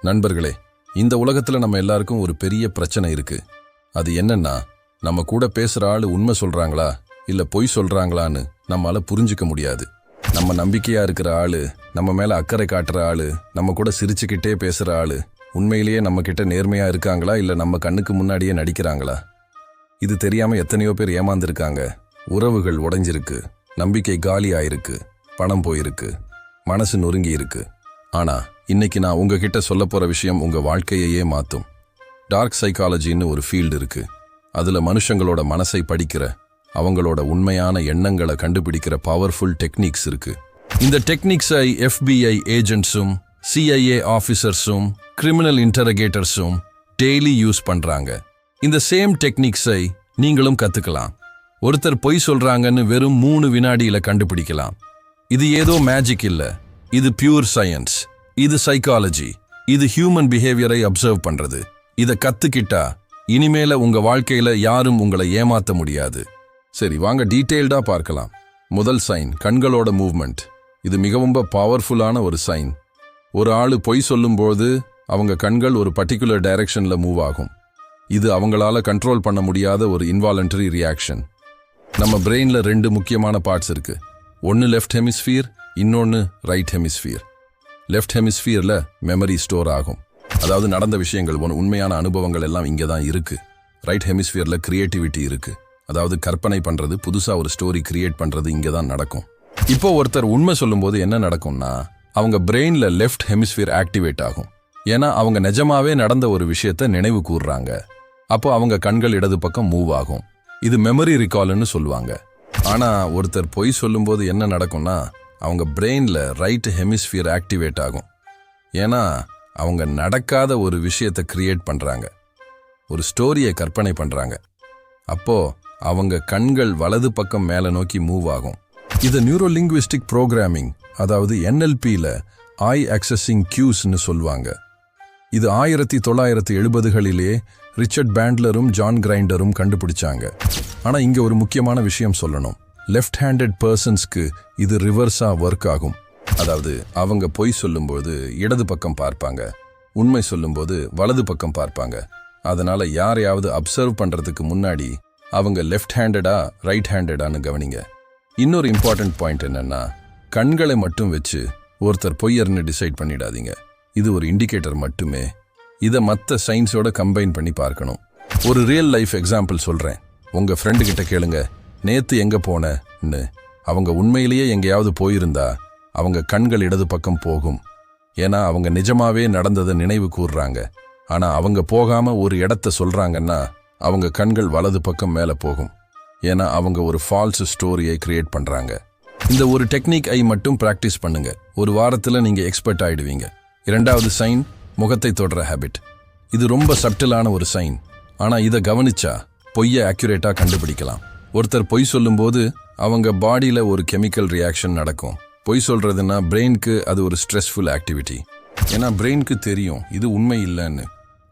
நண்பர்களே, இந்த உலகத்துல நம்ம எல்லாருக்கும் ஒரு பெரிய பிரச்சனை இருக்கு. அது என்னன்னா, நம்ம கூட பேசுற ஆளு உண்மை சொல்றாங்களா இல்ல பொய் சொல்றாங்களான்னு நம்மால புரிஞ்சுக்க முடியாது. நம்ம நம்பிக்கையா இருக்கிற ஆளு, நம்ம மேல அக்கறை காட்டுற ஆளு, நம்ம கூட சிரிச்சுக்கிட்டே பேசுற ஆளு உண்மையிலேயே நம்ம கிட்ட நேர்மையா இருக்காங்களா இல்ல நம்ம கண்ணுக்கு முன்னாடியே நடிக்கிறாங்களா? இது தெரியாம எத்தனையோ பேர் ஏமாந்துருக்காங்க. உறவுகள் உடைஞ்சிருக்கு, நம்பிக்கை காலி ஆயிருக்கு, பணம் போயிருக்கு, மனசு நொறுங்கி இருக்கு. ஆனா இன்னைக்கு நான் உங்ககிட்ட சொல்ல போற விஷயம் உங்க வாழ்க்கையையே மாத்தும். டார்க் சைக்காலஜின்னு ஒரு ஃபீல்டு இருக்கு. அதுல மனுஷங்களோட மனசை படிக்கிற, அவங்களோட உண்மையான எண்ணங்களை கண்டுபிடிக்கிற பவர்ஃபுல் டெக்னிக்ஸ் இருக்கு. இந்த டெக்னிக்ஸை FBI ஏஜென்ட்ஸும் CIA ஆஃபீஸர்ஸும் கிரிமினல் இன்டரகேட்டர்ஸும் டெய்லி யூஸ் பண்றாங்க. இந்த சேம் டெக்னிக்ஸை நீங்களும் கத்துக்கலாம். ஒருத்தர் பொய் சொல்றாங்கன்னு வெறும் 3 வினாடியில கண்டுபிடிக்கலாம். இது ஏதோ மேஜிக் இல்ல, இது பியூர் சயின்ஸ், இது சைக்காலஜி, இது ஹியூமன் பிஹேவியரை அப்சர்வ் பண்றது. இதை கத்துக்கிட்டா இனிமேல உங்க வாழ்க்கையில யாரும் உங்களை ஏமாத்த முடியாது. சரி, வாங்க டீட்டெயில்டா பார்க்கலாம். முதல் சைன், கண்களோட மூவ்மெண்ட். இது மிகவும் பவர்ஃபுல்லான ஒரு சைன். ஒரு ஆளு பொய் சொல்லும்போது அவங்க கண்கள் ஒரு பர்டிகுலர் டைரக்ஷன்ல மூவ் ஆகும். இது அவங்களால கண்ட்ரோல் பண்ண முடியாத ஒரு இன்வாலண்டரி ரியாக்ஷன். நம்ம பிரெயின்ல 2 முக்கியமான பார்ட்ஸ் இருக்கு. ஒன்னு லெஃப்ட் ஹெமிஸ்பியர், இன்னொன்னு ரைட் ஹெமிஸ்பியர். லெஃப்ட் ஹெமிஸ்பியர்ல மெமரி ஸ்டோர் ஆகும். அதாவது நடந்த விஷயங்கள், உண்மையான அனுபவங்கள் எல்லாம் இங்கே தான் இருக்கு. ரைட் ஹெமிஸ்பியர்ல கிரியேட்டிவிட்டி இருக்கு. அதாவது கற்பனை பண்றது, புதுசா ஒரு ஸ்டோரி கிரியேட் பண்றது இங்கே தான் நடக்கும். இப்போ ஒருத்தர் உண்மை சொல்லும்போது என்ன நடக்கும்னா, அவங்க பிரெயின்ல லெஃப்ட் ஹெமிஸ்பியர் ஆக்டிவேட் ஆகும். ஏன்னா அவங்க நிஜமாவே நடந்த ஒரு விஷயத்தை நினைவு கூர்றாங்க. அப்போ அவங்க கண்கள் இடது பக்கம் மூவ் ஆகும். இது மெமரி ரிகால்னு சொல்லுவாங்க. ஆனா ஒருத்தர் பொய் சொல்லும்போது என்ன நடக்கும்னா, அவங்க பிரெயின்ல ரைட் ஹெமிஸ்பியர் ஆக்டிவேட் ஆகும். ஏன்னா அவங்க நடக்காத ஒரு விஷயத்தை கிரியேட் பண்றாங்க, ஒரு ஸ்டோரியை கற்பனை பண்றாங்க. அப்போ அவங்க கண்கள் வலது பக்கம் மேல நோக்கி மூவ் ஆகும். இது நியூரோலிங்குவிஸ்டிக் ப்ரோக்ராமிங், அதாவது NLPல ஐ அக்சஸிங் கியூஸ்னு சொல்லுவாங்க. இது 1970களிலே ரிச்சர்ட் பேண்ட்லரும் ஜான் கிரைண்டரும் கண்டுபிடிச்சாங்க. ஆனா இங்க ஒரு முக்கியமான விஷயம் சொல்லணும். லெஃப்ட் ஹேண்டட் பர்சன்ஸ்க்கு இது ரிவர்ஸா ஒர்க் ஆகும். அதாவது அவங்க பொய் சொல்லும்போது இடது பக்கம் பார்ப்பாங்க, உண்மை சொல்லும்போது வலது பக்கம் பார்ப்பாங்க. அதனால யாரையாவது அப்சர்வ் பண்றதுக்கு முன்னாடி அவங்க லெஃப்ட் ஹேண்டடா ரைட் ஹேண்டடான்னு கவனிங்க. இன்னொரு இம்பார்ட்டன்ட் பாயிண்ட் என்னன்னா, கண்களை மட்டும் வச்சு ஒருத்தர் பொய்யர்னு டிசைட் பண்ணிடாதீங்க. இது ஒரு இண்டிகேட்டர் மட்டுமே. இதை மற்ற சயின்ஸோட கம்பைன் பண்ணி பார்க்கணும். ஒரு ரியல் லைஃப் எக்ஸாம்பிள் சொல்றேன். உங்க ஃப்ரெண்டு கிட்ட கேளுங்க, நேத்து எங்க போனன்னு. அவங்க உண்மையிலேயே எங்கேயாவது போயிருந்தா அவங்க கண்கள் இடது பக்கம் போகும். ஏன்னா அவங்க நிஜமாவே நடந்ததை நினைவு கூர்றாங்க. ஆனா அவங்க போகாம ஒரு இடத்த சொல்றாங்கன்னா அவங்க கண்கள் வலது பக்கம் மேல போகும். ஏன்னா அவங்க ஒரு ஃபால்ஸ் ஸ்டோரியை கிரியேட் பண்றாங்க. இந்த ஒரு டெக்னிக் மட்டும் பிராக்டிஸ் பண்ணுங்க. ஒரு வாரத்துல நீங்க எக்ஸ்பர்ட் ஆயிடுவீங்க. 2வது சைன், முகத்தை தொடர ஹேபிட். இது ரொம்ப சப்டிலான ஒரு சைன். ஆனா இதை கவனிச்சா பொய்யை அக்யூரேட்டா கண்டுபிடிக்கலாம். ஒருத்தர் பொய் சொல்லும்போது அவங்க பாடியில ஒரு கெமிக்கல் ரியாக்ஷன் நடக்கும். பொய் சொல்றதுன்னா பிரெயினுக்கு அது ஒரு ஸ்ட்ரெஸ்ஃபுல் ஆக்டிவிட்டி. ஏன்னா பிரெயினுக்கு தெரியும் இது உண்மை இல்லைன்னு.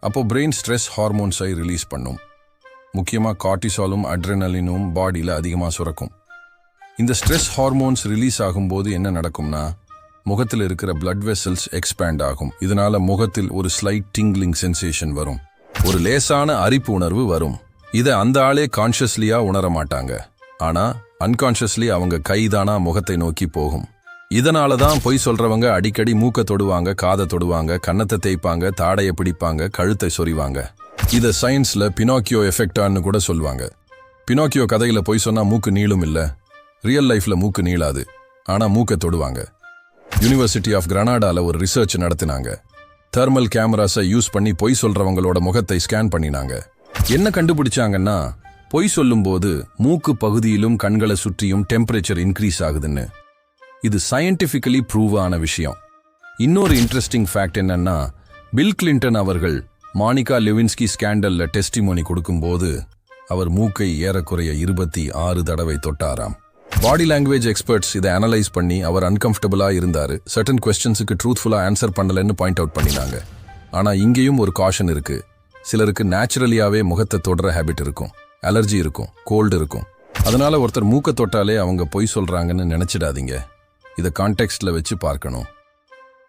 அப்போ பிரெயின் ஸ்ட்ரெஸ் ஹார்மோன்ஸை ரிலீஸ் பண்ணும். முக்கியமாக கார்டிசாலும் அட்ரெனலினும் பாடியில் அதிகமாக சுரக்கும். இந்த ஸ்ட்ரெஸ் ஹார்மோன்ஸ் ரிலீஸ் ஆகும்போது என்ன நடக்கும்னா, முகத்தில் இருக்கிற பிளட் வெசல்ஸ் எக்ஸ்பேண்ட் ஆகும். இதனால முகத்தில் ஒரு ஸ்லைட் டிங்லிங் சென்சேஷன் வரும். ஒரு லேசான அரிப்பு உணர்வு வரும். இதை அந்த ஆளே கான்ஷியஸ்லியா உணர மாட்டாங்க. ஆனா அன்கான்ஷியஸ்லி அவங்க கைதானா முகத்தை நோக்கி போகும். இதனால தான் பொய் சொல்றவங்க அடிக்கடி மூக்க தொடுவாங்க, காதை தொடுவாங்க, கன்னத்தை தேய்ப்பாங்க, தாடையை பிடிப்பாங்க, கழுத்தை சொறிவாங்க. இதை சயின்ஸ்ல பினோக்கியோ எஃபெக்டான்னு கூட சொல்லுவாங்க. பினோக்கியோ கதையில பொய் சொன்னா மூக்கு நீளும் இல்ல, ரியல் லைஃப்ல மூக்கு நீளாது, ஆனா மூக்க தொடுவாங்க. யூனிவர்சிட்டி ஆஃப் கிரனாடால ஒரு ரிசர்ச் நடத்தினாங்க. தெர்மல் கேமராஸை யூஸ் பண்ணி பொய் சொல்றவங்களோட முகத்தை ஸ்கேன் பண்ணினாங்க. என்ன கண்டுபிடிச்சாங்கன்னா, பொய் சொல்லும்போது மூக்கு பகுதியிலும் கண்களை சுற்றியும் டெம்பரேச்சர் இன்க்ரீஸ் ஆகுதுன்னு. இது சயின்டிஃபிக்கலி ப்ரூவ் ஆன விஷயம். இன்னொரு இன்ட்ரெஸ்டிங் ஃபேக்ட் என்னன்னா, பில் கிளின்டன் அவர்கள் மானிகா லெவின்ஸ்கி ஸ்கேண்டல்ல டெஸ்டிமோனி கொடுக்கும்போது அவர் மூக்கை ஏறக்குறைய 26 தடவை தொட்டாராம். பாடி லாங்குவேஜ் எக்ஸ்பர்ட்ஸ் இதை அனலைஸ் பண்ணி அவர் அன்கம்ஃபர்டபுளா இருந்தாரு, சர்டன் கொஸ்டின்ஸுக்கு ட்ரூத்ஃபுல்லா ஆன்சர் பண்ணலன்னு பாயிண்ட் அவுட் பண்ணினாங்க. ஆனா இங்கேயும் ஒரு காஷன் இருக்கு. சிலருக்கு நேச்சுரலியாவே முகத்தை தொடர ஹேபிட் இருக்கும், அலர்ஜி இருக்கும், கோல்டு இருக்கும். அதனால ஒருத்தர் மூக்க தொட்டாலே அவங்க பொய் சொல்றாங்கன்னு நினைச்சிடாதீங்க. இதை கான்டெக்ஸ்ட்ல வச்சு பார்க்கணும்.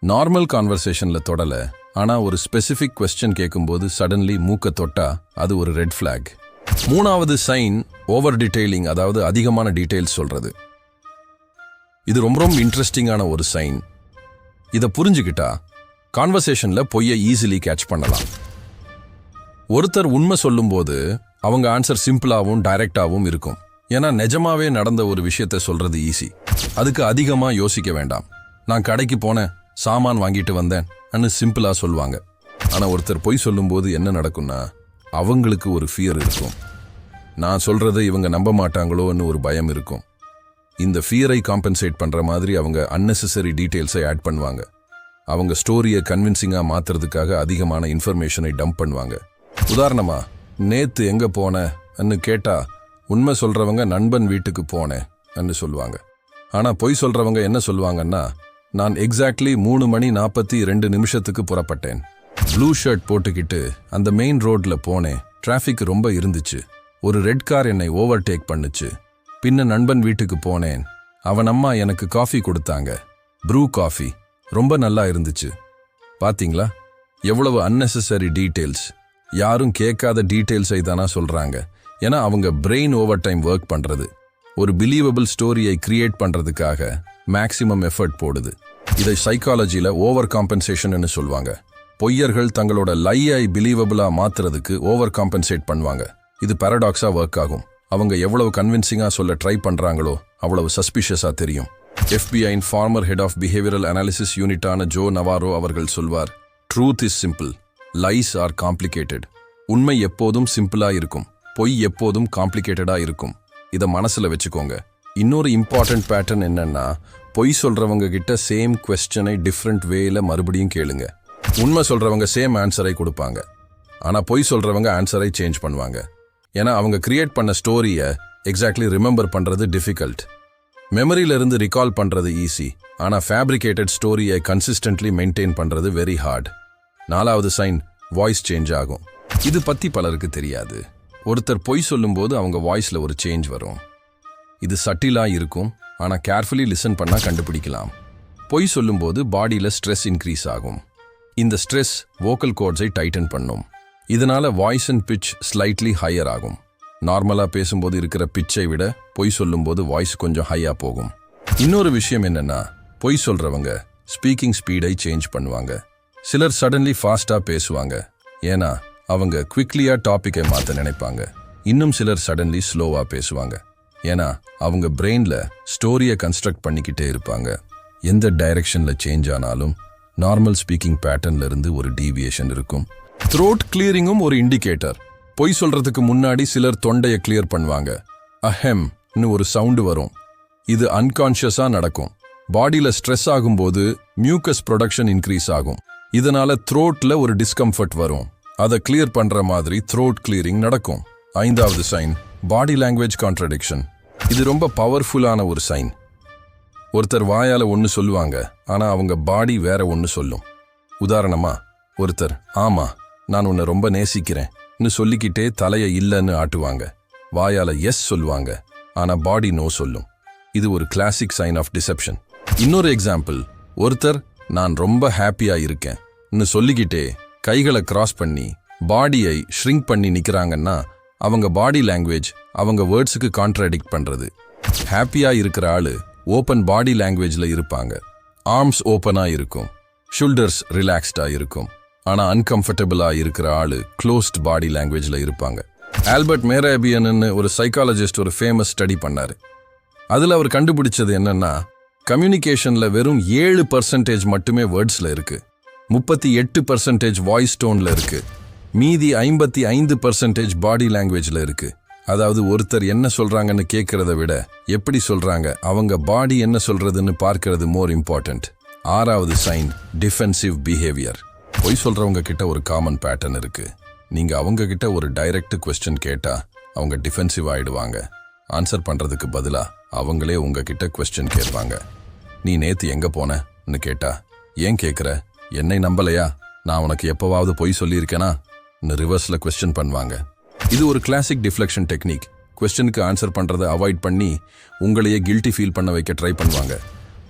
நார்மல் கான்வர்சேஷன்ல தொடல, ஆனா ஒரு ஸ்பெசிஃபிக் கொஸ்டின் கேட்கும்போது சடன்லி மூக்க தொட்டா அது ஒரு ரெட் ஃபிளாக். மூணாவது சைன் ஓவர் டீடைலிங், அதாவது அதிகமான டீடைல்ஸ் சொல்றது. இது ரொம்ப ரொம்ப இன்ட்ரெஸ்டிங்கான ஒரு சைன். இதை புரிஞ்சுக்கிட்டா கான்வர்சேஷன்ல பொய்யை ஈஸிலி கேட்ச் பண்ணலாம். ஒருத்தர் உண்மை சொல்லும்போது அவங்க ஆன்சர் சிம்பிளாகவும் டைரக்டாகவும் இருக்கும். ஏன்னா நிஜமாவே நடந்த ஒரு விஷயத்த சொல்றது ஈஸி. அதுக்கு அதிகமா யோசிக்க வேண்டாம். நான் கடைக்கு போனேன், சாமான் வாங்கிட்டு வந்தேன் அன்னு சிம்பிளா சொல்லுவாங்க. ஆனா ஒருத்தர் பொய் சொல்லும்போது என்ன நடக்கும்னா அவங்களுக்கு ஒரு ஃபியர் இருக்கும். நான் சொல்றதை இவங்க நம்ப மாட்டாங்களோன்னு ஒரு பயம் இருக்கும். இந்த ஃபியரை காம்பன்சேட் பண்ற மாதிரி அவங்க அன்னெசரி டீடைல்ஸை ஆட் பண்ணுவாங்க. அவங்க ஸ்டோரியை கன்வின்சிங்கா மாத்துறதுக்காக அதிகமான இன்ஃபர்மேஷனை டம்ப் பண்ணுவாங்க. உதாரணமா, நேத்து எங்க போனேன்னு கேட்டா உண்மை சொல்றவங்க நண்பன் வீட்டுக்கு போனேன்னு சொல்லுவாங்க. ஆனா பொய் சொல்றவங்க என்ன சொல்லுவாங்கன்னா, நான் எக்ஸாக்ட்லி 3:42 புறப்பட்டேன். ப்ளூ ஷர்ட் போட்டுக்கிட்டு அந்த மெயின் ரோட்ல போனேன். டிராஃபிக் ரொம்ப இருந்துச்சு. ஒரு ரெட் கார் என்னை ஓவர்டேக் பண்ணுச்சு. பின்ன நண்பன் வீட்டுக்கு போனேன். அவன் அம்மா எனக்கு காஃபி கொடுத்தாங்க. ப்ரூ காஃபி ரொம்ப நல்லா இருந்துச்சு. பாத்தீங்களா எவ்வளவு அன்னெசரி டீடைல்ஸ். யாரும் கேட்காத டீடைல்ஸை தானா சொல்றாங்க. ஏன்னா அவங்க பிரெயின் ஓவர் டைம் ஒர்க் பண்றது. ஒரு பிலீவபிள் ஸ்டோரியை கிரியேட் பண்றதுக்காக மேக்சிமம் எஃபர்ட் போடுது. இதை சைக்காலஜில ஓவர் காம்பன்சேஷன் சொல்லுவாங்க. பொய்யர்கள் தங்களோட லையை பிலீவபிளா மாத்துறதுக்கு ஓவர் காம்பன்சேட் பண்ணுவாங்க. இது பாரடாக்ஸா ஒர்க் ஆகும். அவங்க எவ்வளவு கன்வின்சிங்கா சொல்ல ட்ரை பண்றாங்களோ அவ்வளவு சஸ்பிஷியஸா தெரியும். FBIயின் former head of behavioural analysis யூனிட்டான ஜோ நவாரோ அவர்கள் சொல்வார், truth is simple, lies are complicated. உண்மை எப்போதும் சிம்பிளா இருக்கும், பொய் எப்போதும் காம்ப்ளிகேட்டடா இருக்கும். இதை மனசுல வச்சுக்கோங்க. இன்னொரு இம்பார்ட்டன்ட் பேட்டர்ன் என்னன்னா, பொய் சொல்றவங்க கிட்ட சேம் குவெஸ்டனை டிஃப்ரெண்ட் வேல மறுபடியும் கேளுங்க. உண்மை சொல்றவங்க சேம் ஆன்சரை கொடுப்பாங்க. ஆனா பொய் சொல்றவங்க ஆன்சரை சேஞ்ச் பண்ணுவாங்க. ஏன்னா அவங்க கிரியேட் பண்ண ஸ்டோரியை எக்ஸாக்ட்லி ரிமெம்பர் பண்றது டிஃபிகல்ட். மெமரியில இருந்து ரிகால் பண்றது ஈஸி. ஆனா ஃபேப்ரிகேட்டட் ஸ்டோரியை கன்சிஸ்டன்ட்லி மெயின்டைன் பண்றது வெரி ஹார்ட். நாலாவது சைன் வாய்ஸ் சேஞ்ச் ஆகும். இது பத்தி பலருக்கு தெரியாது. ஒருத்தர் பொய் சொல்லும்போது அவங்க வாய்ஸ்ல ஒரு சேஞ்ச் வரும். இது சட்டிலா இருக்கும். ஆனா கேர்ஃபுல்லி லிசன் பண்ணா கண்டுபிடிக்கலாம். பொய் சொல்லும்போது பாடியில ஸ்ட்ரெஸ் இன்க்ரீஸ் ஆகும். இந்த ஸ்ட்ரெஸ் வோக்கல் கோர்ட்ஸை டைட்டன் பண்ணும். இதனால voice and pitch slightly higher ஆகும். நார்மலா பேசும்போது இருக்கிற பிட்சை விட பொய் சொல்லும்போது வாய்ஸ் கொஞ்சம் ஹையா போகும். இன்னொரு விஷயம் என்னன்னா, பொய் சொல்றவங்க ஸ்பீக்கிங் ஸ்பீடை சேஞ்ச் பண்ணுவாங்க. சிலர் சடன்லி ஃபாஸ்டா பேசுவாங்க. ஏன்னா அவங்க குவிக்லியா டாபிக்கை மாத்த நினைப்பாங்க. இன்னும் சிலர் சடன்லி ஸ்லோவா பேசுவாங்க. ஏன்னா அவங்க பிரெயின்ல ஸ்டோரியை கன்ஸ்ட்ரக்ட் பண்ணிக்கிட்டே இருப்பாங்க. எந்த டைரக்ஷன்ல சேஞ்ச் ஆனாலும் நார்மல் ஸ்பீக்கிங் பேட்டர்ன்ல இருந்து ஒரு டீவியேஷன் இருக்கும். த்ரோட் கிளியரிங்கும் ஒரு இண்டிகேட்டர். பொய் சொல்றதுக்கு முன்னாடி சிலர் தொண்டையை கிளியர் பண்ணுவாங்க. அஹெம்னு ஒரு சவுண்டு வரும். இது அன்கான்ஷியஸா நடக்கும். பாடியில ஸ்ட்ரெஸ் ஆகும்போது மியூக்கஸ் ப்ரொடக்ஷன் இன்க்ரீஸ் ஆகும். இதனால த்ரோட்ல ஒரு டிஸ்கம்ஃபர்ட் வரும். அதை கிளியர் பண்ற மாதிரி த்ரோட் கிளியரிங் நடக்கும். ஐந்தாவது சைன் பாடி லாங்குவேஜ் கான்ட்ரடிக்ஷன். இது ரொம்ப பவர்ஃபுல்லான ஒரு சைன். ஒருத்தர் வாயால ஒன்னு சொல்லுவாங்க, ஆனா அவங்க பாடி வேற ஒன்னு சொல்லும். உதாரணமா, ஒருத்தர் ஆமா நான் உன்னை ரொம்ப நேசிக்கிறேன்னு சொல்லிக்கிட்டே தலையை இல்லைன்னு ஆட்டுவாங்க. வாயால எஸ் சொல்லுவாங்க, ஆனா பாடி நோ சொல்லும். இது ஒரு கிளாசிக் சைன் ஆஃப் டிசெப்ஷன். இன்னொரு எக்ஸாம்பிள், ஒருத்தர் நான் ரொம்ப ஹாப்பியா இருக்கேன்னு சொல்லிக்கிட்டே கைகளை கிராஸ் பண்ணி பாடியை ஷ்ரிங்க் பண்ணி நிக்கிறாங்கன்னா அவங்க பாடி லாங்குவேஜ் அவங்க வேர்ட்ஸுக்கு கான்ட்ராடிக்ட் பண்றது. ஹாப்பியா இருக்கிற ஆளு ஓப்பன் பாடி லாங்குவேஜ்ல இருப்பாங்க. ஆர்ம்ஸ் ஓப்பனா இருக்கும், ஷோல்டர்ஸ் ரிலாக்ஸ்டா இருக்கும். ஆனா அன்கம்ஃபர்டபுளா இருக்கிற ஆளு க்ளோஸ்ட் பாடி லாங்குவேஜ்ல இருப்பாங்க. ஆல்பர்ட் மேராபியன் ஒரு சைக்காலஜிஸ்ட் ஒரு ஃபேமஸ் ஸ்டடி பண்ணாரு. அதுல அவர் கண்டுபிடிச்சது என்னன்னா, கம்யூனிகேஷன்ல வெறும் 7% மட்டுமே வேர்ட்ஸ்ல இருக்கு, 38% வாய்ஸ் டோன்ல இருக்கு, மீதி 55% பாடி லாங்குவேஜ்ல இருக்கு. அதாவது ஒருத்தர் என்ன சொல்றாங்கன்னு கேட்கறத விட எப்படி சொல்றாங்க, அவங்க பாடி என்ன சொல்றதுன்னு பார்க்கிறது மோர் இம்பார்ட்டன்ட். ஆறாவது சைன் டிஃபென்சிவ் பிஹேவியர். பொய் சொல்றவங்க கிட்ட ஒரு காமன் பேட்டர்ன் இருக்கு. நீங்க அவங்க கிட்ட ஒரு டைரக்ட் கொஸ்டின் கேட்டா அவங்க டிஃபென்சிவ் ஆயிடுவாங்க. ஆன்சர் பண்றதுக்கு பதிலா அவங்களே உங்ககிட்ட கொஸ்டின் கேட்பாங்க. நீ நேத்து எங்க போனன்னு கேட்டா, ஏன் கேட்குற, என்னை நம்பலையா, நான் உனக்கு எப்பவாவது பொய் சொல்லியிருக்கேனா ரிவர்ஸ்ல கொஸ்டின் பண்ணுவாங்க. இது ஒரு கிளாசிக் டிஃப்ளெக்ஷன் டெக்னிக். கொஸ்டினுக்கு ஆன்சர் பண்றதை அவாய்ட் பண்ணி உங்களையே கில்ட்டி ஃபீல் பண்ண வைக்க ட்ரை பண்ணுவாங்க.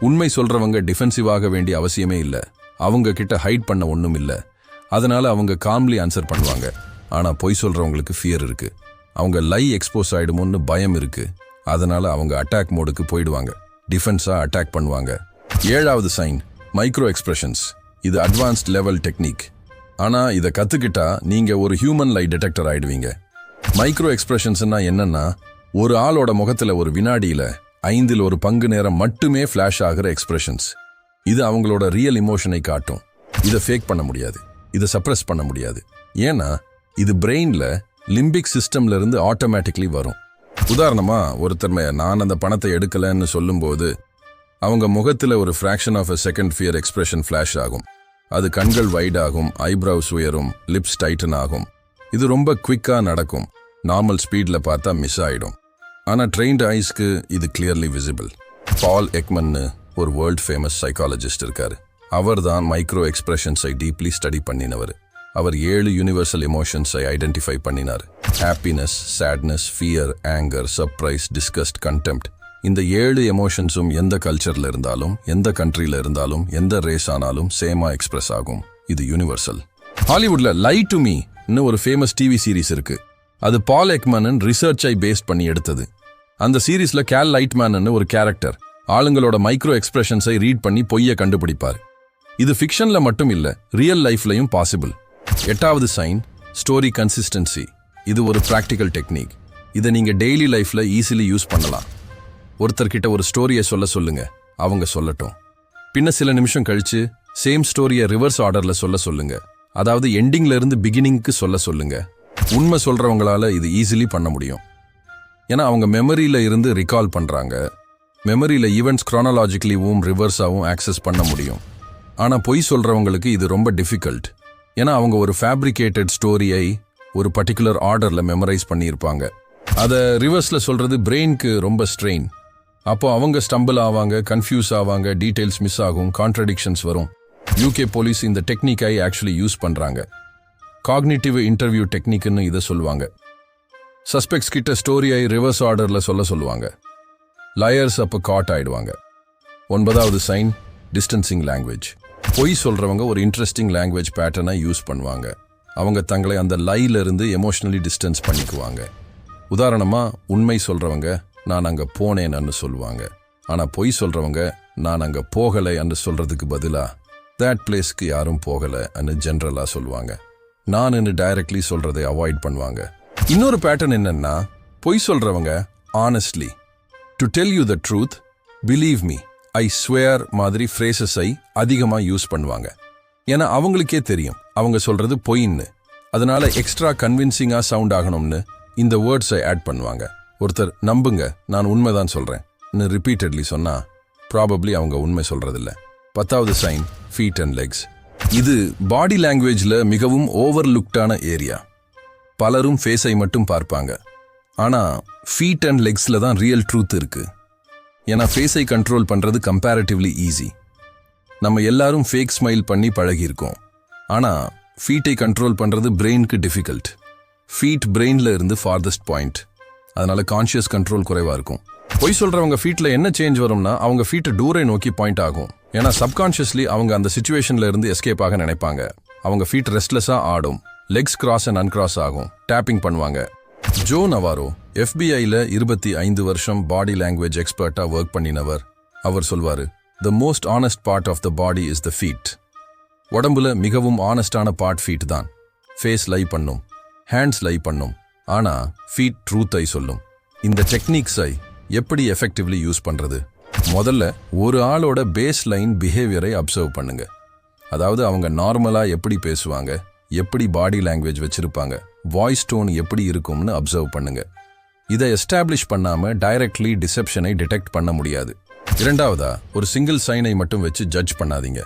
உண்மை சொல்றவங்க டிஃபென்சிவ் ஆக வேண்டிய அவசியமே இல்லை. அவங்க கிட்ட ஹைட் பண்ண ஒண்ணும் இல்லை. அதனால அவங்க காம்லி ஆன்சர் பண்ணுவாங்க. ஆனா பொய் சொல்றவங்களுக்கு ஃபியர் இருக்கு. அவங்க லை எக்ஸ்போஸ் ஆயிடுமோன்னு பயம் இருக்கு. அதனால அவங்க அட்டாக் மோடுக்கு போயிடுவாங்க. டிஃபென்ஸா அட்டாக் பண்ணுவாங்க. 7வது சைன் மைக்ரோ எக்ஸ்பிரஷன்ஸ். இது அட்வான்ஸ்ட் லெவல் டெக்னிக். ஆனா இதை கத்துக்கிட்டா நீங்க ஒரு ஹியூமன் லை டிடெக்டர் ஆயிடுவீங்க. மைக்ரோ எக்ஸ்பிரஷன்ஸ்னா என்னன்னா, ஒரு ஆளோட முகத்துல ஒரு வினாடியில 1/5 நேரம் மட்டுமே ஃபிளாஷ் ஆகிற எக்ஸ்பிரஷன்ஸ். இது அவங்களோட ரியல் இமோஷனை காட்டும். இதை ஃபேக் பண்ண முடியாது, இதை சப்ரஸ் பண்ண முடியாது. ஏன்னா இது பிரெயின்ல லிம்பிக் சிஸ்டம்ல இருந்து ஆட்டோமேட்டிக்லி வரும். உதாரணமா, ஒருத்தர் நான் அந்த பணத்தை எடுக்கலன்னு சொல்லும்போது அவங்க முகத்துல ஒரு fraction of a second fear expression flash ஆகும். அது கண்கள் வைட் ஆகும், ஐப்ரவுஸ் உயரும், லிப்ஸ் டைட்டன் ஆகும். இது ரொம்ப குவிக்கா நடக்கும். நார்மல் ஸ்பீட்ல பார்த்தா மிஸ் ஆயிடும். ஆனா ட்ரெயின்ட் ஐஸ்க்கு இது கிளியர்லி விசிபிள். பால் எக்மன்னு ஒரு வேர்ல்ட் ஃபேமஸ் சைக்காலஜிஸ்ட் இருக்காரு. அவர் தான் மைக்ரோ எக்ஸ்பிரஷன்ஸை டீப்லி ஸ்டடி பண்ணினவர். அவர் 7 யூனிவர்சல் எமோஷன்ஸை ஐடென்டிஃபை பண்ணினார். Happiness, sadness, fear, anger, surprise, disgust, contempt. இந்த 7 எமோஷன்ஸும் எந்த கல்ச்சர்ல இருந்தாலும், எந்த கண்ட்ரில இருந்தாலும், எந்த ரேஸ் ஆனாலும் சேமா எக்ஸ்பிரஸ் ஆகும். இது யூனிவர்சல். ஹாலிவுட்ல லை டு மீ ஒரு ஃபேமஸ் டிவி சீரிஸ் இருக்கு. அது பால் எக்மன் ரிசர்ச்சை பேஸ்ட் பண்ணி எடுத்தது. அந்த சீரீஸ்ல கேல் லைட்மேன் ஒரு கேரக்டர் ஆளுங்களோட மைக்ரோ எக்ஸ்பிரஷன்ஸை ரீட் பண்ணி பொய்யை கண்டுபிடிப்பார். இது ஃபிக்ஷன்ல மட்டும் இல்ல, ரியல் லைஃப்லயும் பாசிபிள். 8வது சைன் ஸ்டோரி கன்சிஸ்டன்சி. இது ஒரு பிராக்டிக்கல் டெக்னிக். இதை நீங்க டெய்லி லைஃப்ல ஈஸிலி யூஸ் பண்ணலாம். ஒருத்தர்கிட்ட ஒரு ஸ்டோரியை சொல்லுங்க, அவங்க சொல்லட்டும். பின்ன சில நிமிஷம் கழிச்சு சேம் ஸ்டோரியை ரிவர்ஸ் ஆர்டர்ல சொல்லுங்க. அதாவது எண்டிங்ல இருந்து பிகினிங்க்கு சொல்லுங்க. உண்மை சொல்றவங்களால இது ஈஸிலி பண்ண முடியும். ஏன்னா அவங்க மெமரியில இருந்து ரிகால் பண்றாங்க. மெமரியில ஈவெண்ட்ஸ் குரோனாலாஜிக்கலிவும் ரிவர்ஸாவும் ஆக்சஸ் பண்ண முடியும். ஆனா பொய் சொல்றவங்களுக்கு இது ரொம்ப டிஃபிகல்ட். ஏன்னா அவங்க ஒரு ஃபேப்ரிகேட்டட் ஸ்டோரியை ஒரு பர்டிகுலர் ஆர்டர்ல மெமரைஸ் பண்ணியிருப்பாங்க. அதை ரிவர்ஸ்ல சொல்றது பிரெயினுக்கு ரொம்ப ஸ்ட்ரெயின். அப்போ அவங்க ஸ்டம்பிள் ஆவாங்க, கன்ஃபியூஸ் ஆவாங்க, டீடைல்ஸ் மிஸ் ஆகும், கான்ட்ரடிக்ஷன்ஸ் வரும். யூகே போலீஸ் இந்த டெக்னிக்கை ஆக்சுவலி யூஸ் பண்றாங்க. காக்னிட்டிவ் இன்டர்வியூ டெக்னிக்னு இதை சொல்லுவாங்க. சஸ்பெக்ட்ஸ் கிட்ட ஸ்டோரியை ரிவர்ஸ் ஆர்டர்ல சொல்லுவாங்க. லயர்ஸ் அப்போ காட் ஆயிடுவாங்க. 9வது சைன் டிஸ்டன்சிங் லாங்குவேஜ். பொய் சொல்றவங்க ஒரு இன்ட்ரெஸ்டிங் லாங்குவேஜ் பேட்டர்னை யூஸ் பண்ணுவாங்க. அவங்க தங்களை அந்த லைல இருந்து எமோஷனலி டிஸ்டன்ஸ் பண்ணிக்குவாங்க. உதாரணமா, உண்மை சொல்றவங்க நான் அங்க போனேன்னு சொல்லுவாங்க. ஆனா பொய் சொல்றவங்க நான் அங்க போகலைன்னு சொல்றதுக்கு பதிலா தேட் பிளேஸ்க்கு யாரும் போகலைன்னு ஜென்ரலா சொல்லுவாங்க. நான் டைரக்ட்லி சொல்றதை அவாய்ட் பண்ணுவாங்க. இன்னொரு பேட்டர்ன் என்னன்னா, பொய் சொல்றவங்க honestly, to tell you the truth, believe me, I swear மாதிரி ஃப்ரேசஸை அதிகமா யூஸ் பண்ணுவாங்க. ஏன்னா அவங்களுக்கே தெரியும் அவங்க சொல்றது பொய்ன்னு. அதனால எக்ஸ்ட்ரா கன்வின்சிங்கா சவுண்ட் ஆகணும்னு இந்த வேர்ட்ஸை ஆட் பண்ணுவாங்க. ஒருத்தர் நம்புங்க நான் உண்மைதான் சொல்றேன் ரிப்பீட்டட்லி சொன்னா ப்ராபப்ளி அவங்க உண்மை சொல்றதில்ல. 10வது சைன் ஃபீட் அண்ட் லெக்ஸ். இது பாடி லாங்குவேஜ்ல மிகவும் ஓவர்லுக்டான ஏரியா. பலரும் ஃபேஸை மட்டும் பார்ப்பாங்க. ஆனா ஃபீட் அண்ட் லெக்ஸ்ல தான் ரியல் ட்ரூத் இருக்கு. ஏன்னா ஃபேஸை கண்ட்ரோல் பண்றது கம்பேரிட்டிவ்லி ஈஸி. நம்ம எல்லாரும் ஃபேக் ஸ்மைல் பண்ணி பழகியிருக்கோம். ஆனா ஃபீட்டை கண்ட்ரோல் பண்றது பிரெயினுக்கு டிஃபிகல்ட். ஃபீட் பிரெயின்ல இருந்து ஃபார்தஸ்ட் பாயிண்ட். அதனால கான்ஷியஸ் கண்ட்ரோல் குறைவா இருக்கும். பொய் சொல்றவங்க ஃபீட்ல என்ன சேஞ்ச் வரும்னா, அவங்க ஃபீட் டூரை நோக்கி பாயிண்ட் ஆகும். ஏன்னா சப்கான்ஷியஸ்லி அவங்க அந்த சிச்சுவேஷன்ல இருந்து எஸ்கேப் ஆக நினைப்பாங்க. அவங்க ஃபீட் ரெஸ்ட்லெஸ்ஸா ஆடும். லெக்ஸ் கிராஸ் அண்ட் அன்கிராஸ் ஆகும். டேப்பிங் பண்ணுவாங்க. ஜோ நவாரோ FBIல 25 வருஷம் பாடி லாங்குவேஜ் எக்ஸ்பர்ட்டா ஒர்க் பண்ணினவர். அவர் சொல்வாரு, the most honest part of the body is the feet. உடம்புல மிகவும் ஆனஸ்டான பார்ட் ஃபீட் தான். ஃபேஸ் லை பண்ணும், ஹேண்ட்ஸ் லை பண்ணும், ஆனா ஃபீட் ட்ரூத்தை சொல்லும். இந்த டெக்னிக்ஸை எப்படி எஃபெக்டிவ்லி யூஸ் பண்றது? முதல்ல ஒரு ஆளோட பேஸ் லைன் பிஹேவியரை அப்சர்வ் பண்ணுங்க. அதாவது அவங்க நார்மலா எப்படி பேசுவாங்க, எப்படி பாடி லாங்குவேஜ் வச்சிருப்பாங்க, வாய்ஸ் டோன் எப்படி இருக்கும்னு அப்சர்வ் பண்ணுங்க. இதை எஸ்டாப்ளிஷ் பண்ணாம டைரக்ட்லி டிசெப்ஷனை டிடெக்ட் பண்ண முடியாது. இரண்டாவதா, ஒரு சிங்கிள் சைனை மட்டும் வச்சு ஜட்ஜ் பண்ணாதீங்க.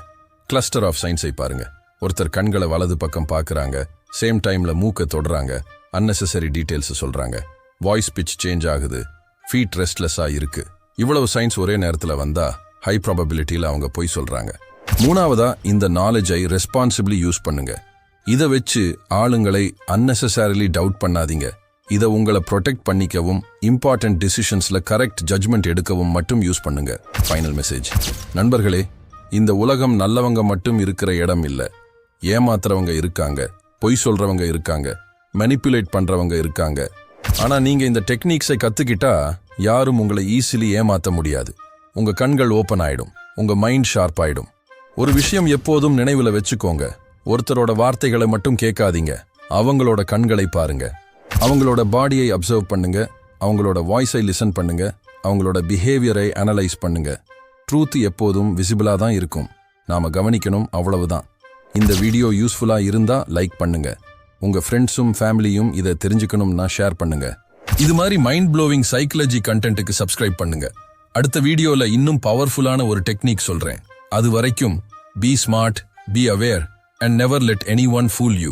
கிளஸ்டர் ஆஃப் சைன்ஸை பாருங்க. ஒருத்தர் கண்களை வலது பக்கம் பார்க்கறாங்க, சேம் டைம்ல மூக்க தொடுறாங்க, அன்னெசரி டீடைல்ஸ் சொல்றாங்க, வாய்ஸ் பிச் சேஞ்ச் ஆகுது, ஃபீட் ரெஸ்ட்லெஸ்ஸா இருக்கு. இவ்வளவு சைன்ஸ் ஒரே நேரத்துல வந்தா ஹை ப்ராபபிலிட்டியில அவங்க பொய் சொல்றாங்க. மூணாவதா, இந்த நாலேஜை ரெஸ்பான்சிபிளி யூஸ் பண்ணுங்க. இதை வச்சு ஆளுங்களை அன்னெசரிலி டவுட் பண்ணாதீங்க. இதை உங்களை ப்ரொடெக்ட் பண்ணிக்கவும், இம்பார்ட்டன்ட் டிசிஷன்ஸ்ல கரெக்ட் ஜட்மெண்ட் எடுக்கவும் மட்டும் யூஸ் பண்ணுங்க. ஃபைனல் மெசேஜ், நண்பர்களே, இந்த உலகம் நல்லவங்க மட்டும் இருக்கிற இடம் இல்ல. ஏமாத்துறவங்க இருக்காங்க, பொய் சொல்றவங்க இருக்காங்க, மேனிப்புலேட் பண்றவங்க இருக்காங்க. ஆனா நீங்க இந்த டெக்னிக்ஸை கத்துக்கிட்டா யாரும் உங்களை ஈஸிலி ஏமாத்த முடியாது. உங்க கண்கள் ஓபன் ஆயிடும், உங்க மைண்ட் ஷார்ப் ஆயிடும். ஒரு விஷயம் எப்போதும் நினைவுல வச்சுக்கோங்க, ஒருத்தரோட வார்த்தைகளை மட்டும் கேட்காதீங்க, அவங்களோட கண்களை பாருங்க, அவங்களோட பாடியை அப்சர்வ் பண்ணுங்க, அவங்களோட வாய்ஸை லிசன் பண்ணுங்க, அவங்களோட பிஹேவியரை அனலைஸ் பண்ணுங்க. ட்ரூத் எப்போதும் விசிபிளா தான் இருக்கும், நாம கவனிக்கணும், அவ்வளவுதான். இந்த வீடியோ யூஸ்ஃபுல்லா இருந்தா லைக் பண்ணுங்க, உங்க ஃப்ரெண்ட்ஸும் ஃபேமிலியும் இதை தெரிஞ்சுக்கணும்னா ஷேர் பண்ணுங்க. இது மாதிரி மைண்ட் ப்ளோவிங் சைக்காலஜி கண்டென்ட்டுக்கு சப்ஸ்கிரைப் பண்ணுங்க. அடுத்த வீடியோல இன்னும் பவர்ஃபுல்லான ஒரு டெக்னிக் சொல்றேன். அது வரைக்கும் be smart, be aware, and never let any one pool you.